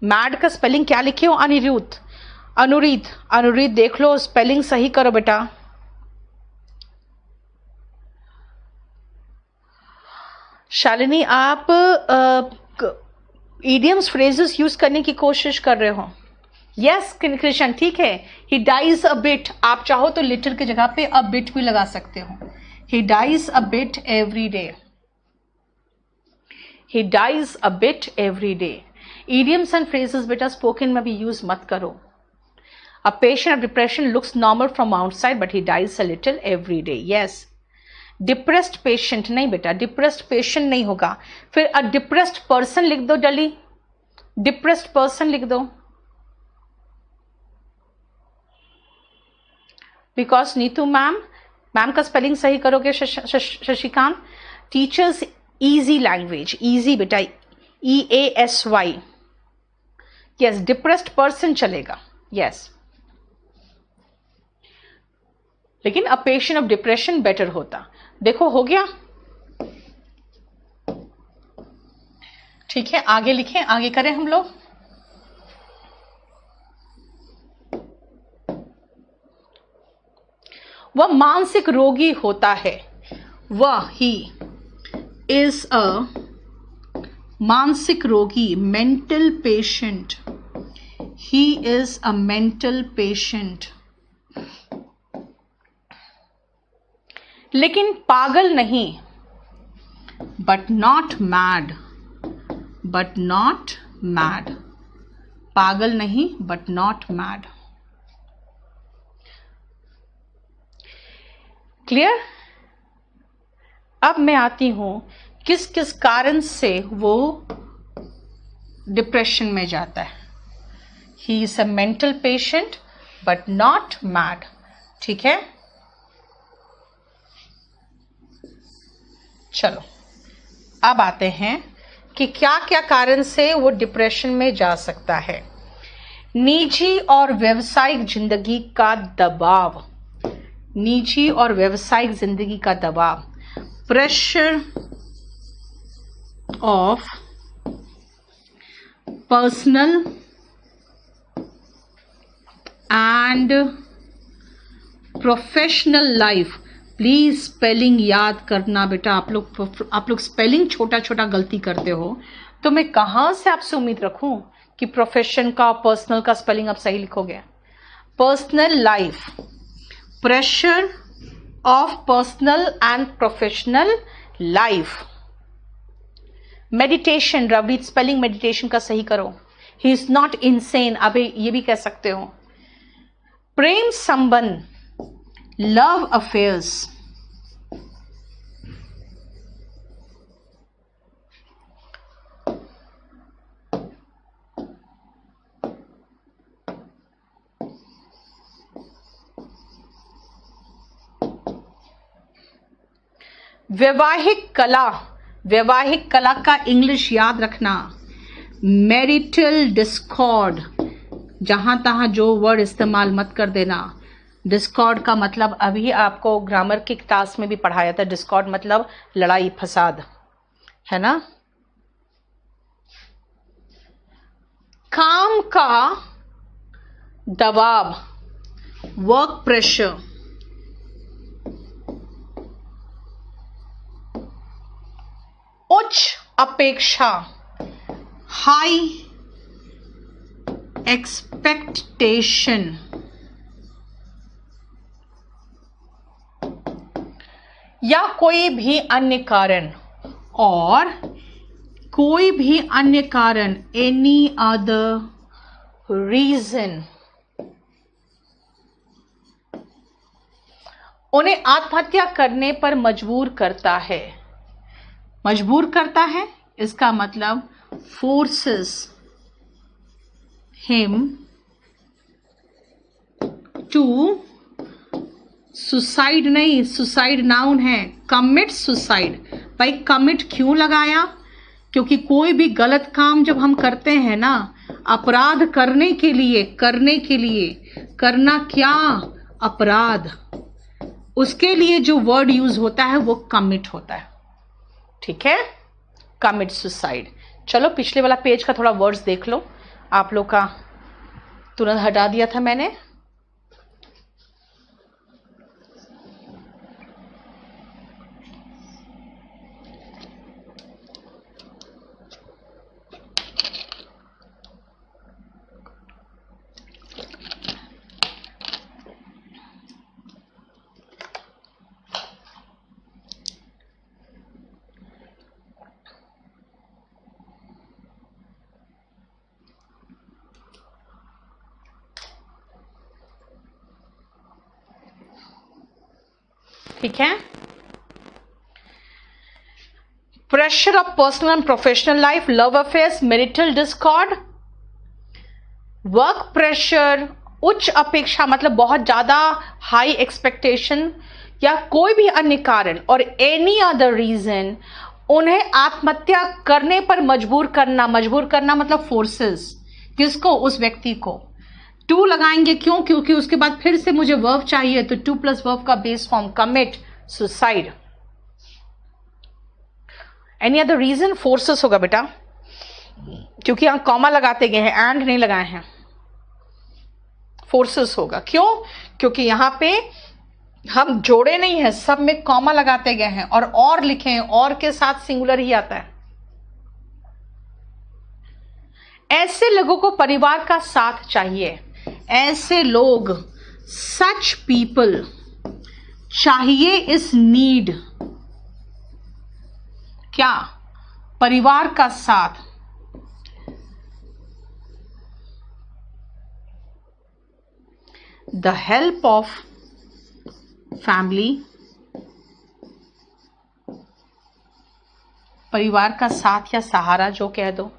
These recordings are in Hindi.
मैड का स्पेलिंग क्या लिखे हो? अनिरुद्ध, अनुरीत, अनुरीत देख लो, स्पेलिंग सही करो बेटा। शालिनी आप इडियम्स फ्रेजेस यूज करने की कोशिश कर रहे हो। यस कृष्ण, ठीक है। ही डाइज अ बिट, आप चाहो तो लिटिल की जगह पे अ बिट भी लगा सकते हो। He dies a bit every day, he dies a bit every day. Idioms and phrases बेटा स्पोकन में भी यूज मत करो। A patient of depression looks normal from outside but he dies a little every day. Yes. Depressed patient नहीं बेटा, depressed patient नहीं होगा। फिर a depressed person लिख दो डली, depressed person लिख दो। Because नीतू मैम, मैम का स्पेलिंग सही करोगे Shashikant. Teachers easy language, easy बेटा, EASY। Yes, depressed person चलेगा। Yes. लेकिन a patient of depression better होता। देखो हो गया, ठीक है। आगे लिखें, आगे करें हम लोग। वह मानसिक रोगी होता है, वह ही इज अ मानसिक रोगी, mental patient, he is a mental patient. लेकिन पागल नहीं, but not mad, but not mad. पागल नहीं बट नॉट मैड। क्लियर? अब मैं आती हूं किस किस कारण से वो डिप्रेशन में जाता है। ही is a mental patient but not mad, ठीक है। चलो अब आते हैं कि क्या क्या कारण से वो डिप्रेशन में जा सकता है। निजी और व्यावसायिक जिंदगी का दबाव, निजी और व्यावसायिक जिंदगी का दबाव, pressure of personal and professional life. Please spelling याद करना बेटा, आप लोग स्पेलिंग छोटा छोटा गलती करते हो, तो मैं कहां से आपसे उम्मीद रखूं कि प्रोफेशन का पर्सनल का स्पेलिंग आप सही लिखोगे। Personal life, pressure of personal and professional life. Meditation, Ravneet spelling meditation का सही करो। ही इज नॉट इनसेन, अभी ये भी कह सकते हो। प्रेम संबंध, लव अफेयर्स, वैवाहिक कला, वैवाहिक कला का इंग्लिश याद रखना, मैरिटल डिस्कॉर्ड। जहां तहां जो वर्ड इस्तेमाल मत कर देना। डिस्कॉर्ड का मतलब अभी आपको ग्रामर की क्लास में भी पढ़ाया था, डिस्कॉर्ड मतलब लड़ाई फसाद, है ना। काम का दबाव, वर्क प्रेशर, उच्च अपेक्षा, हाई एक्सपेक्टेशन, या कोई भी अन्य कारण, और कोई भी अन्य कारण, एनी अदर रीजन, उन्हें आत्महत्या करने पर मजबूर करता है। मजबूर करता है इसका मतलब फोर्सेस हिम टू सुसाइड, नहीं सुसाइड नाउन है, कमिट सुसाइड। भाई कमिट क्यों लगाया? क्योंकि कोई भी गलत काम जब हम करते हैं ना, अपराध करने के लिए करना क्या? अपराध, उसके लिए जो वर्ड यूज होता है वो कमिट होता है, ठीक है, कमिट सुसाइड। चलो पिछले वाला पेज का थोड़ा वर्ड्स देख लो, आप लोग का तुरंत हटा दिया था मैंने। ठीक है। Pressure of personal and professional life, love affairs, marital Discord, work pressure, उच्च अपेक्षा मतलब बहुत ज्यादा हाई एक्सपेक्टेशन, या कोई भी अन्य कारण और एनी अदर रीजन उन्हें आत्महत्या करने पर मजबूर करना मतलब फोर्सेस, किसको? उस व्यक्ति को। टू लगाएंगे क्यों? क्योंकि उसके बाद फिर से मुझे वर्ब चाहिए, तो टू प्लस वर्ब का base form commit, suicide. Any other reason? Forces होगा बेटा, क्योंकि यहां कॉमा लगाते गए हैं, एंड नहीं लगाए हैं, फोर्सेस होगा। क्यों? क्योंकि यहां पे हम जोड़े नहीं है, सब में कॉमा लगाते गए हैं और लिखे हैं, और के साथ सिंगुलर ही आता है। ऐसे लोगों को परिवार का साथ चाहिए, ऐसे लोग, सच पीपल चाहिए इस नीड, क्या? परिवार का साथ। द हेल्प ऑफ फैमिली, परिवार का साथ या सहारा जो कह दो,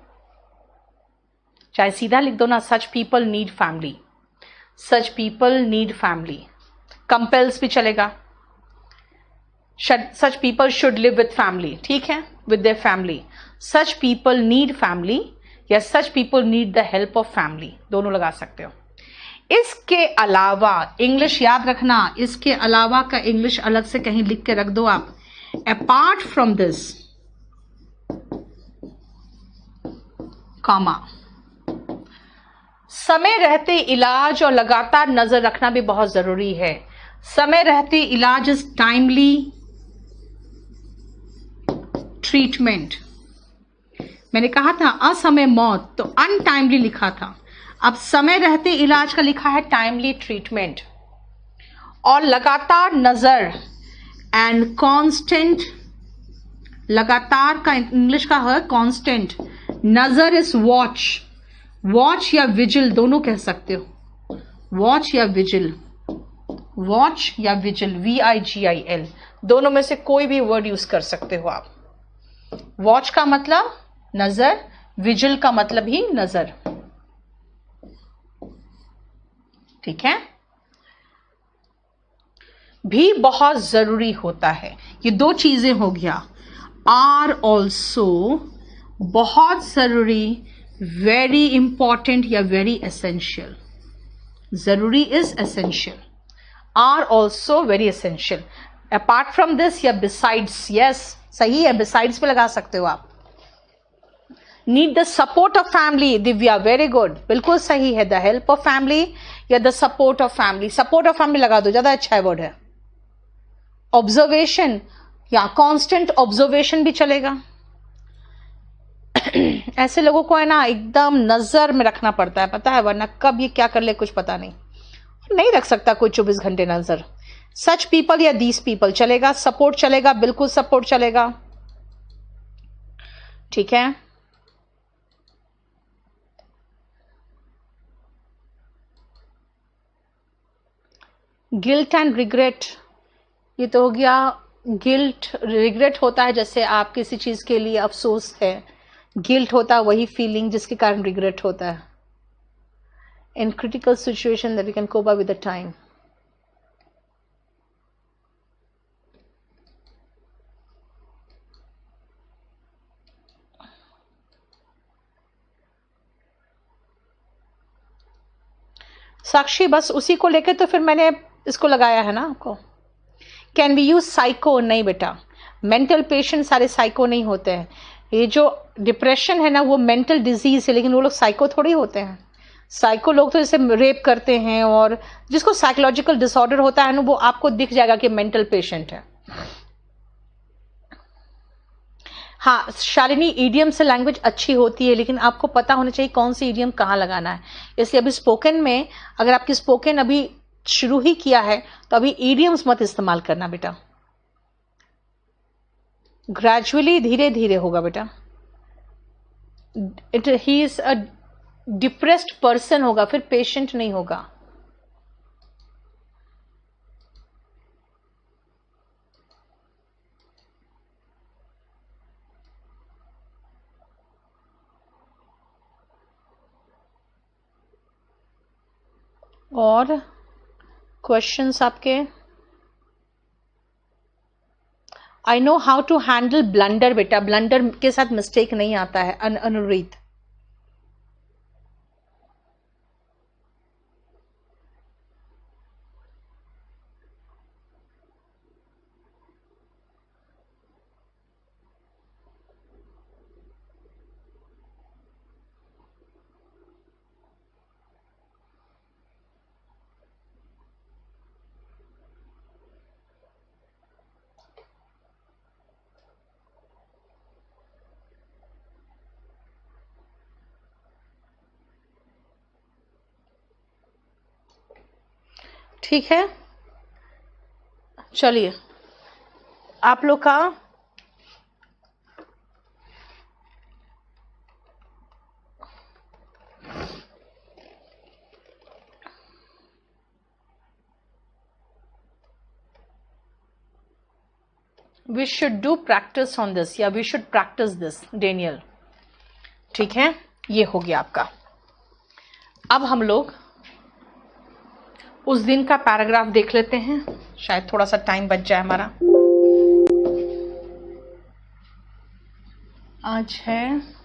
चाहे सीधा लिख दो ना, such people need family, such people need family. Compels भी चलेगा, such people should live with family, ठीक है, with their family. Such people need family या such people need the help of family, दोनों लगा सकते हो। इसके अलावा इंग्लिश याद रखना, इसके अलावा का इंग्लिश अलग से कहीं लिख के रख दो आप। Apart from this, comma. समय रहते इलाज और लगातार नजर रखना भी बहुत जरूरी है। समय रहते इलाज इज टाइमली ट्रीटमेंट। मैंने कहा था असमय मौत, तो अनटाइमली लिखा था, अब समय रहते इलाज का लिखा है टाइमली ट्रीटमेंट। और लगातार नजर एंड कांस्टेंट, लगातार का इंग्लिश का है कांस्टेंट, नजर इज वॉच, वॉच या विजिल दोनों कह सकते हो, वॉच या विजिल, वॉच या विजिल, VIGIL, दोनों में से कोई भी वर्ड यूज कर सकते हो आप। वॉच का मतलब नजर, विजिल का मतलब ही नजर, ठीक है, भी बहुत जरूरी होता है। ये दो चीजें हो गया, आर ऑल्सो बहुत जरूरी, वेरी इंपॉर्टेंट या वेरी एसेंशियल। जरूरी is essential, are also very essential. Apart from this या बिसाइड्स, यस सही है, बिसाइड्स पे लगा सकते हो आप। Need the support of family, Divya very good, बिल्कुल सही है। द हेल्प ऑफ फैमिली या the support of family, support of family लगा दो, ज्यादा अच्छा है वर्ड है। ऑब्जर्वेशन या कांस्टेंट ऑब्जर्वेशन भी चलेगा। ऐसे लोगों को है ना एकदम नजर में रखना पड़ता है, पता है, वरना कब ये क्या कर ले कुछ पता नहीं, नहीं रख सकता कोई 24 घंटे नजर। सच पीपल या दीस पीपल चलेगा, सपोर्ट चलेगा, बिल्कुल सपोर्ट चलेगा, ठीक है। गिल्ट एंड रिग्रेट, ये तो हो गया, गिल्ट रिग्रेट होता है जैसे आप किसी चीज के लिए अफसोस है, गिल्ट होता है वही फीलिंग जिसके कारण रिग्रेट होता है। In critical situation that we can cope up with the time. Sakshi बस उसी को लेकर तो फिर मैंने इसको लगाया है ना आपको। कैन बी यूज साइको, नहीं बेटा, मेंटल पेशेंट सारे साइको नहीं होते हैं। ये जो डिप्रेशन है ना वो मेंटल डिजीज है, लेकिन वो लोग साइको थोड़ी होते हैं। साइको लोग तो जैसे रेप करते हैं, और जिसको साइकोलॉजिकल डिसऑर्डर होता है ना वो आपको दिख जाएगा कि मेंटल पेशेंट है। हाँ शालिनी, ईडियम से लैंग्वेज अच्छी होती है, लेकिन आपको पता होना चाहिए कौन सी ईडियम कहाँ लगाना है। इसलिए अभी स्पोकन में, अगर आपकी स्पोकन अभी शुरू ही किया है तो अभी ईडियम्स मत इस्तेमाल करना बेटा, ग्रेजुअली धीरे धीरे होगा बेटा। He is a depressed person होगा, फिर पेशेंट नहीं होगा। और क्वेश्चंस आपके? I know how to handle blunder बेटा, ब्लंडर के साथ मिस्टेक नहीं आता है। अनुरीत, ठीक है। चलिए आप लोग का we should do practice on this, या we should practice this Daniel. ठीक है, ये हो गया आपका। अब हम लोग उस दिन का पैराग्राफ देख लेते हैं, शायद थोड़ा सा टाइम बच जाए हमारा। आज है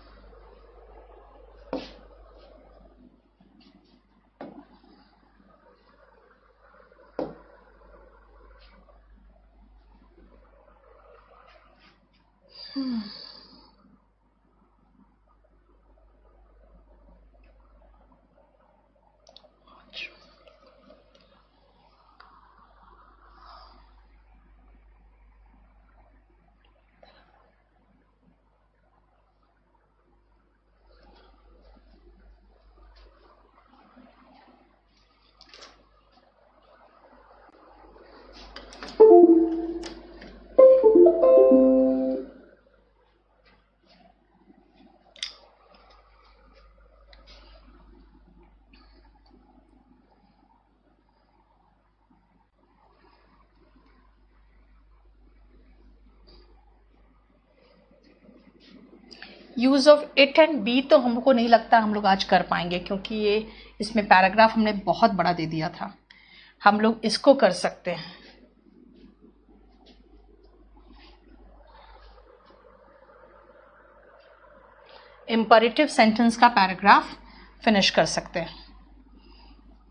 use of it and be, तो हमको नहीं लगता हम लोग आज कर पाएंगे, क्योंकि ये इसमें पैराग्राफ हमने बहुत बड़ा दे दिया था। हम लोग इसको कर सकते हैं। इंपरेटिव सेंटेंस का पैराग्राफ फिनिश कर सकते हैं,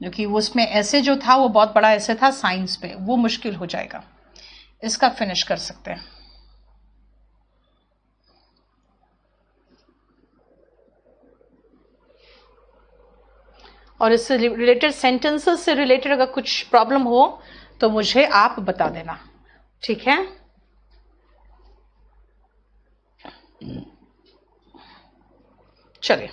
क्योंकि वो उसमें ऐसे जो था वो बहुत बड़ा ऐसे था साइंस पे, वो मुश्किल हो जाएगा। इसका फिनिश कर सकते हैं। और इससे रिलेटेड, सेंटेंसेस से रिलेटेड अगर कुछ प्रॉब्लम हो तो मुझे आप बता देना, ठीक है? चलिए,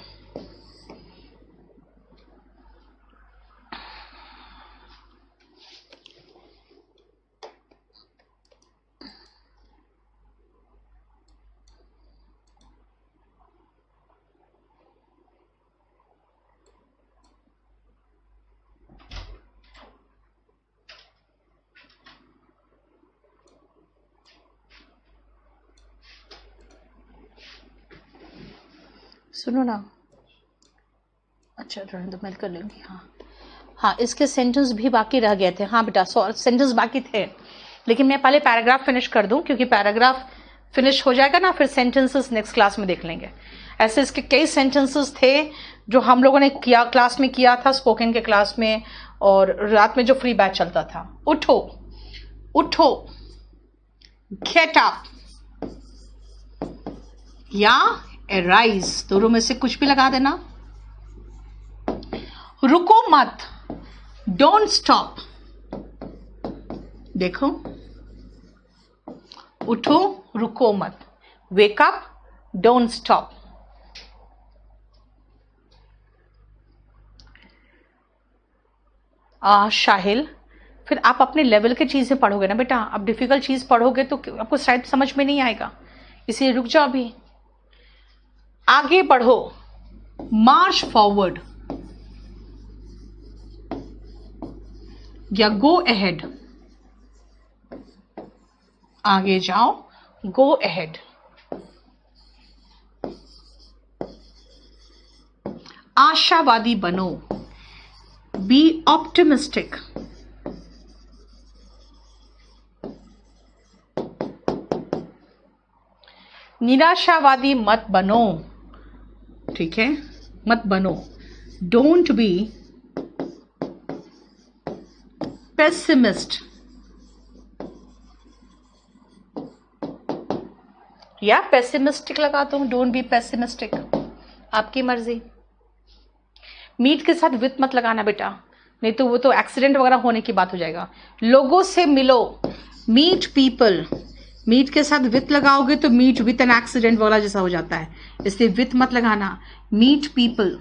सुनो ना, अच्छा रहने दो, मैं कर लूंगी। हाँ, इसके सेंटेंस भी बाकी रह गए थे। हाँ बेटा, सेंटेंस बाकी थे, लेकिन मैं पहले पैराग्राफ फिनिश कर दूं, क्योंकि पैराग्राफ फिनिश हो जाएगा ना, फिर सेंटेंसेस नेक्स्ट क्लास में देख लेंगे। ऐसे इसके कई सेंटेंसेस थे जो हम लोगों ने किया, क्लास में किया था, स्पोकन के क्लास में, और रात में जो फ्री बैच चलता था। उठो उठो, गेट अप, या अराइज, दोनों में से कुछ भी लगा देना। रुको मत, डोंट स्टॉप, देखो, उठो, रुको मत, wake up, don't stop. Shahil, फिर आप अपने लेवल की चीजें पढ़ोगे ना बेटा, आप डिफिकल्ट चीज पढ़ोगे तो आपको शायद समझ में नहीं आएगा, इसलिए रुक जाओ, अभी आगे बढ़ो, मार्च फॉरवर्ड या गो अहेड, आगे जाओ, गो अहेड। आशावादी बनो, बी ऑप्टिमिस्टिक। निराशावादी मत बनो, ठीक है, मत बनो, डोंट बी पेसिमिस्ट या पेसिमिस्टिक लगा दो, डोंट बी पेसिमिस्टिक, आपकी मर्जी। मीट के साथ विथ मत लगाना बेटा, नहीं तो वो तो एक्सीडेंट वगैरह होने की बात हो जाएगा। लोगों से मिलो, मीट पीपल, मीट के साथ विथ लगाओगे तो मीट विथ एन एक्सीडेंट वाला जैसा हो जाता है, इसलिए विथ मत लगाना, मीट पीपल।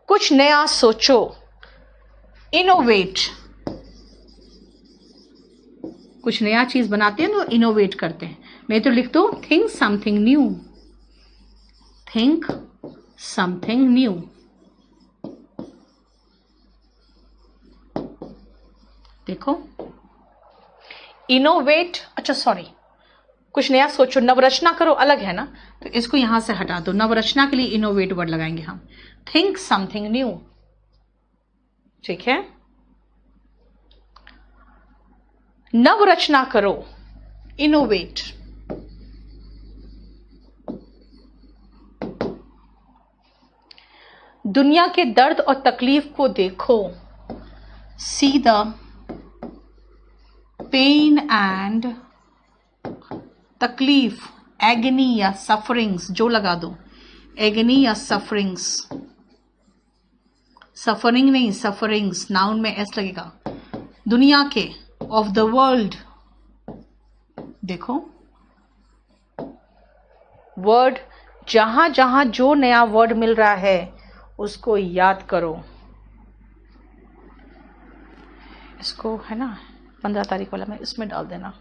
कुछ नया सोचो, इनोवेट, कुछ नया चीज बनाते हैं तो इनोवेट करते हैं, नहीं तो लिख दो think something new, think something new. देखो, इनोवेट, अच्छा सॉरी, कुछ नया सोचो, नवरचना करो अलग है ना, तो इसको यहां से हटा दो, नवरचना के लिए इनोवेट वर्ड लगाएंगे हम, थिंक समथिंग न्यू, ठीक है। नवरचना करो, इनोवेट। दुनिया के दर्द और तकलीफ को देखो, सी द पेन एंड तकलीफ, एगनी या सफरिंग्स, जो लगा दो, एगनी या सफरिंग्स, सफरिंग नहीं, सफरिंग्स, नाउन में एस लगेगा। दुनिया के, ऑफ द वर्ल्ड, देखो वर्ड, जहां जहां जो नया वर्ड मिल रहा है उसको याद करो। इसको है ना 15 तारीख वाला में इसमें डाल देना,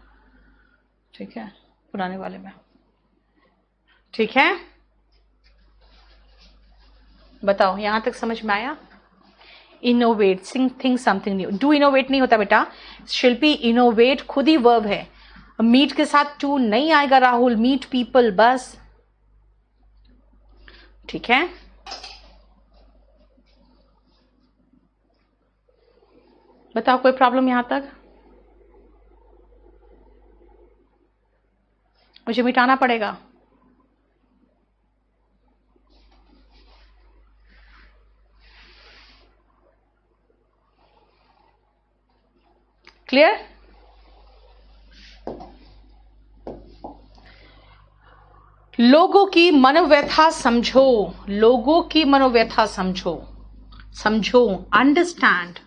ठीक है, पुराने वाले में, ठीक है। बताओ यहां तक समझ में आया? Innovate, think something new, do innovate नहीं होता बेटा, शिल्पी इनोवेट खुद ही वर्ब है, मीट के साथ टू नहीं आएगा राहुल, मीट पीपल बस, ठीक है। बताओ कोई प्रॉब्लम यहां तक? मुझे मिटाना पड़ेगा। क्लियर? लोगों की मनोव्यथा समझो, लोगों की मनोव्यथा समझो, समझो, अंडरस्टैंड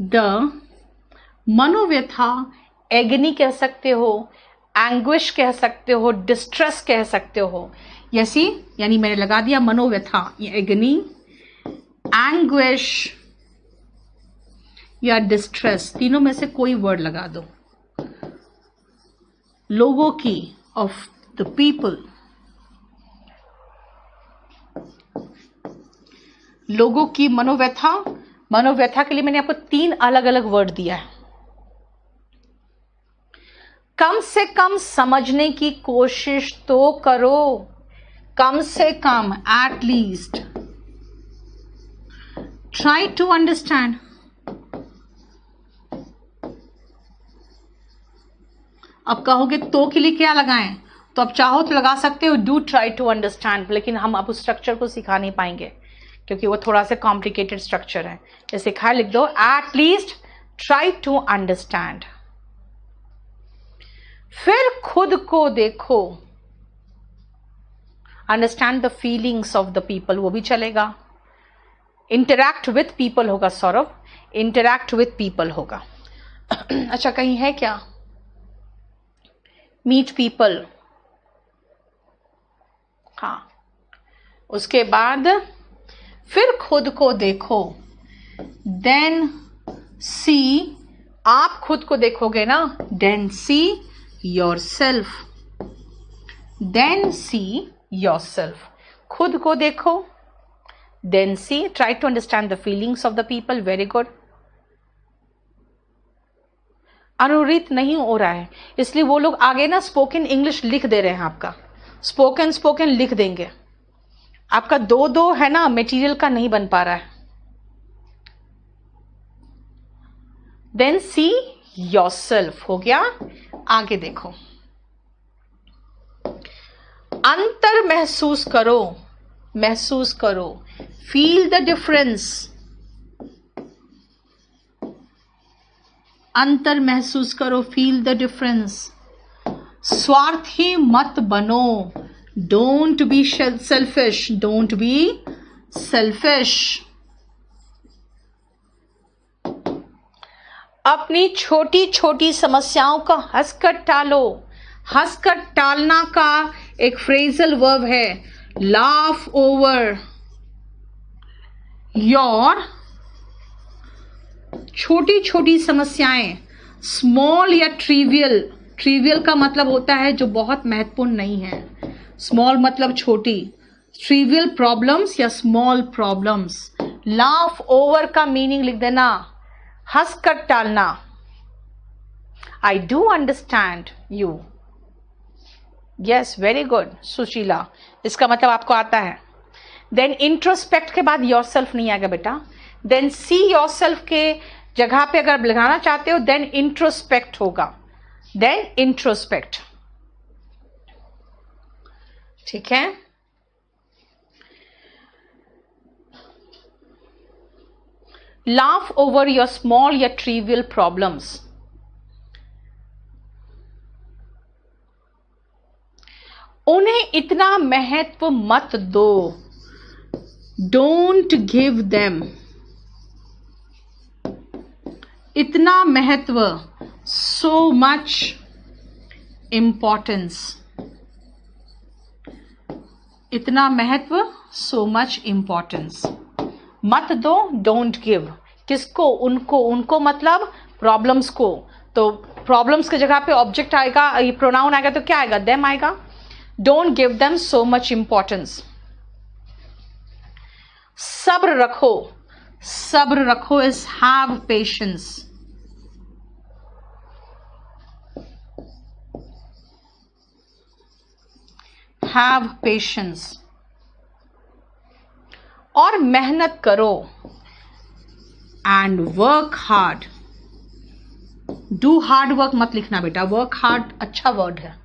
द मनोव्यथा, एगनी कह सकते हो, एंग्विश कह सकते हो, डिस्ट्रेस कह सकते हो, यसी यानी मैंने लगा दिया मनोव्यथा, ये एगनी, एंग्विश या डिस्ट्रेस, तीनों में से कोई वर्ड लगा दो। लोगों की, ऑफ द पीपल, लोगों की मनोव्यथा, मनोव्यथा के लिए मैंने आपको 3 अलग अलग वर्ड दिया है। कम से कम समझने की कोशिश तो करो, कम से कम, at least try to understand. अब कहोगे तो के लिए क्या लगाएं, तो अब चाहो तो लगा सकते हो डू ट्राई टू अंडरस्टैंड, लेकिन हम अब उस स्ट्रक्चर को सिखा नहीं पाएंगे क्योंकि वो थोड़ा सा कॉम्प्लिकेटेड स्ट्रक्चर है। जैसे लिख दो at least try to understand. फिर खुद को देखो, understand the feelings of the people, वो भी चलेगा। इंटरैक्ट विथ पीपल होगा सौरभ, इंटरैक्ट विथ पीपल होगा। अच्छा कहीं है क्या? मीट पीपल, हाँ। उसके बाद फिर खुद को देखो, देन सी, आप खुद को देखोगे ना, then see yourself, then see yourself. खुद को देखो, then see, try to understand the feelings of the people, very good. अनुरित नहीं हो रहा है, इसलिए वो लोग आगे ना स्पोकन इंग्लिश लिख दे रहे हैं, आपका स्पोकन लिख देंगे। आपका दो है ना, मटेरियल का नहीं बन पा रहा है। देन सी योरसेल्फ हो गया। आगे देखो, अंतर महसूस करो, महसूस करो, फील द डिफरेंस, अंतर महसूस करो, फील द डिफरेंस। स्वार्थी मत बनो, don't be selfish, don't be selfish. अपनी छोटी छोटी समस्याओं का हंसकर टालो। हंसकर टालना का एक फ्रेजल वर्ब है, लाफ ओवर योर छोटी छोटी समस्याएं। स्मॉल या ट्रिवियल, ट्रिवियल का मतलब होता है जो बहुत महत्वपूर्ण नहीं है, स्मॉल मतलब छोटी, ट्रिवियल प्रॉब्लम्स या स्मॉल प्रॉब्लम्स। लाफ ओवर का मीनिंग लिख देना, हंसकर टालना। I do understand you, yes very good Sushila, इसका मतलब आपको आता है। देन इंट्रोस्पेक्ट के बाद योर सेल्फ नहीं आएगा बेटा, देन सी योर सेल्फ के जगह पे अगर लगाना चाहते हो देन इंट्रोस्पेक्ट होगा, देन इंट्रोस्पेक्ट, ठीक है। लाफ ओवर योर स्मॉल या ट्रिवियल प्रॉब्लम्स। उन्हें इतना महत्व मत दो, डोंट गिव देम इतना महत्व, सो मच इंपॉर्टेंस, इतना महत्व, सो मच इंपॉर्टेंस मत दो, डोंट गिव। किसको? उनको, उनको मतलब प्रॉब्लम्स को। तो प्रॉब्लम्स की जगह पे ऑब्जेक्ट आएगा, ये प्रोनाउन आएगा तो क्या आएगा? देम आएगा। Don't give them so much importance. सब्र रखो, सब्र रखो is have patience. Have patience. और मेहनत करो, and work hard. Do hard work मत लिखना बेटा, वर्क हार्ड अच्छा वर्ड है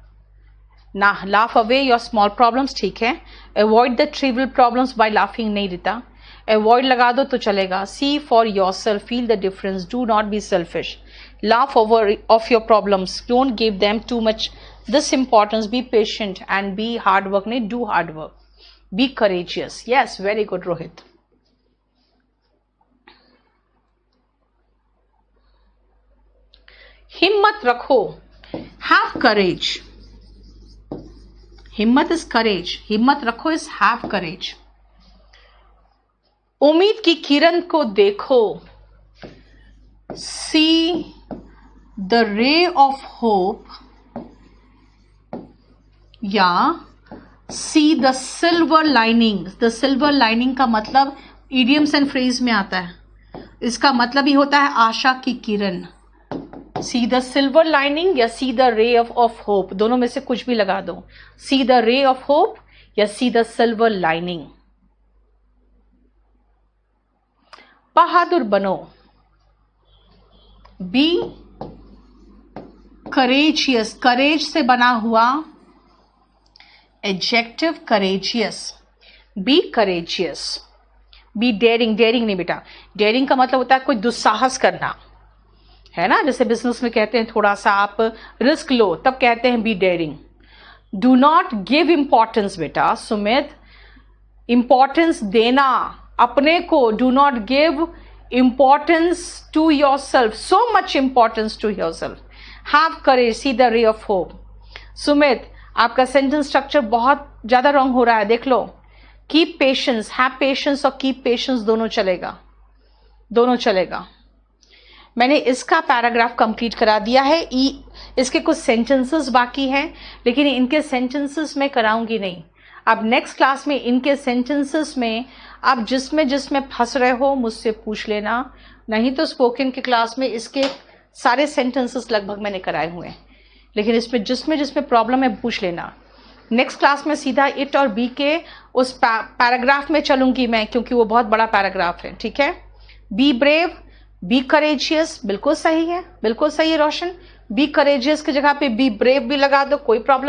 ना। Laugh away your small problems, ठीक है। Avoid the trivial problems by laughing नहीं देता, अवॉइड लगा दो तो चलेगा। See for yourself, feel the difference, do not be selfish. Laugh over of your problems, don't give them too much this importance, be patient and be hard work नहीं, do hard work. Be courageous. Yes, very good, Rohit. हिम्मत रखो, have courage. हिम्मत is courage. हिम्मत रखो is have courage. उम्मीद की किरण को देखो, see the ray of hope, या see the silver lining. The silver lining का मतलब इडियम्स एंड फ्रेज में आता है, इसका मतलब ही होता है आशा की किरण। सी द सिल्वर लाइनिंग या सी द रे ऑफ होप, दोनों में से कुछ भी लगा दो। सी द रे ऑफ होप या सी द सिल्वर लाइनिंग। बहादुर बनो, बी करेजियस, करेज से बना हुआ adjective courageous, be courageous, be daring, daring नहीं बेटा, daring का मतलब होता है कोई दुस्साहस करना, है ना, जैसे बिजनेस में कहते हैं थोड़ा सा आप रिस्क लो, तब कहते हैं be daring. Do not give importance बेटा सुमित, इंपॉर्टेंस देना अपने को, do not give importance to yourself, so much importance to yourself. Have courage, see the ray of hope. Sumit आपका सेंटेंस स्ट्रक्चर बहुत ज्यादा रॉन्ग हो रहा है, देख लो। कीप पेशेंस, हैव पेशेंस और कीप पेशेंस दोनों चलेगा, दोनों चलेगा। मैंने इसका पैराग्राफ कंप्लीट करा दिया है। इसके कुछ सेंटेंसेस बाकी हैं, लेकिन इनके सेंटेंसेस मैं कराऊंगी नहीं। अब नेक्स्ट क्लास में इनके सेंटेंसेस में आप जिसमें फंस रहे हो मुझसे पूछ लेना, नहीं तो स्पोकन की क्लास में इसके सारे सेंटेंसेस लगभग मैंने कराए हुए हैं, लेकिन इसमें जिसमें प्रॉब्लम है पूछ लेना। नेक्स्ट क्लास में सीधा इट और बी के उस पैराग्राफ में चलूंगी मैं, क्योंकि वो बहुत बड़ा पैराग्राफ है, ठीक है। बी ब्रेव, बी करेजियस, बिल्कुल सही है, बिल्कुल सही है रोशन। बी करेजियस की जगह पे बी ब्रेव भी लगा दो, कोई प्रॉब्लम